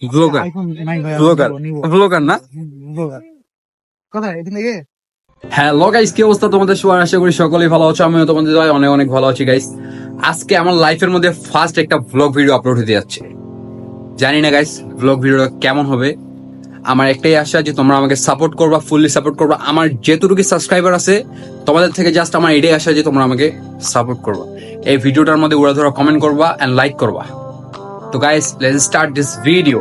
Blogger iPhone নাই ভাই, blogger নিব ব্লগার না? ব্লগার কোথায় এদিন থেকে? হ্যালো গাইস, কি অবস্থা তোমাদের সবার? আশা করি সকলেই ভালো আছো। আমিও তোমাদের দয়ায় অনেক অনেক ভালো আছি গাইস। আজকে আমার লাইফের মধ্যে ফার্স্ট একটা ব্লগ ভিডিও আপলোড হতে যাচ্ছে। জানি না গাইস ব্লগ ভিডিওটা কেমন হবে। আমার একটাই আশা যে তোমরা আমাকে সাপোর্ট করবা, ফুললি সাপোর্ট করবা। আমার যেটুকু সাবস্ক্রাইবার আছে তোমাদের থেকে জাস্ট আমার এটাই আশা যে তোমরা আমাকে সাপোর্ট করবা। এই ভিডিওটার মধ্যে উড়াধরা কমেন্ট করবা এন্ড লাইক করবা। তো guys, let's start this video.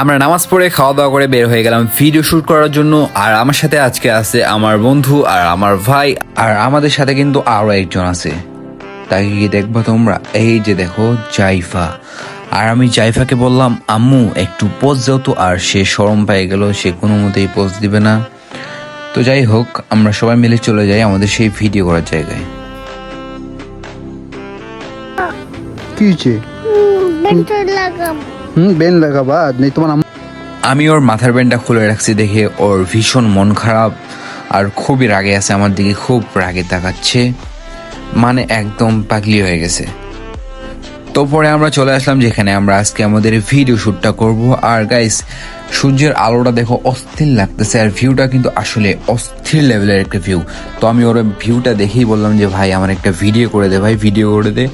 আমরা নামাজ পড়ে খাওয়া দাওয়া করে বের হয়ে গেলাম ভিডিও শুট করার জন্য। আর আমার সাথে আজকে আছে আমার বন্ধু আর আমার ভাই, আর আমাদের সাথে কিন্তু আরো একজন আছে। তাকে কি দেখবা তোমরা? এই যে দেখো জাইফা। আর আমি জাইফাকে বললাম আম্মু একটু পোজ দাও তো, আর সে শরম পেয়ে গেল, সে কোনো মতেই পোজ দিবে না। তো যাই হোক, আমরা সবাই মিলে চলে যাই আমাদের সেই ভিডিও করার জায়গায়। কি হয়েছে? বেন লাগাবা নেই তোমার? আমি ওর মাথার ব্যান্ডটা খুলে রাখছি দেখে ওর ভীষণ মন খারাপ আর খুবই রাগে আছে আমার দিকে, খুব রাগে তাকাচ্ছে, মানে একদম পাগলি হয়ে গেছে। তো পরে আমরা চলে আসলাম যেখানে আমরা আজকে আমাদের ভিডিও শ্যুটটা করব। আর গাইস, সূর্যের আলোটা দেখো অস্থির লাগতেছে, আর ভিউটা কিন্তু আসলে অস্থির লেভেলের একটা ভিউ। তো আমি ওর ভিউটা দেখেই বললাম যে ভাই আমার একটা ভিডিও করে দে, ভাই ভিডিও করে দে।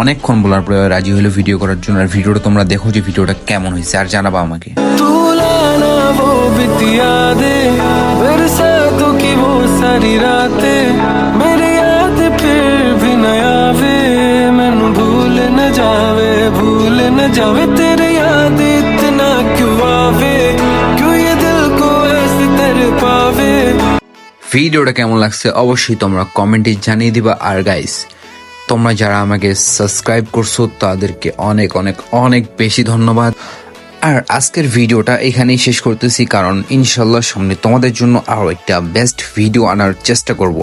অনেকক্ষণ বলার পরে রাজি হলো ভিডিও করার জন্য। আর ভিডিওটা তোমরা দেখো যে ভিডিওটা কেমন হয়েছে আর জানাবা আমাকে। जावे तेरे याद इतना क्यों आवे, क्यों ये दिल को ऐसे तड़पावे। ভিডিওটা কেমন লাগছে অবশ্যই তোমরা কমেন্টে জানিয়ে দিবা। আর গাইস, তোমরা যারা আমাকে সাবস্ক্রাইব করছো তাদেরকে অনেক অনেক অনেক বেশি ধন্যবাদ। আর আজকের ভিডিওটা এখানেই শেষ করতেছি, কারণ ইনশাল্লাহ সামনে তোমাদের জন্য আরো একটা বেস্ট ভিডিও আনার চেষ্টা করব।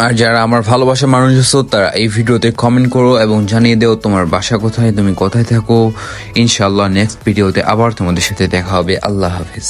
আর যারা আমার ভালোবাসার মানুষ আছো তারা এই ভিডিওতে কমেন্ট করো এবং জানিয়ে দাও তোমার বাসা কোথায়, তুমি কোথায় থাকো। ইনশাল্লাহ নেক্সট ভিডিওতে আবার তোমাদের সাথে দেখা হবে। আল্লাহ হাফেজ।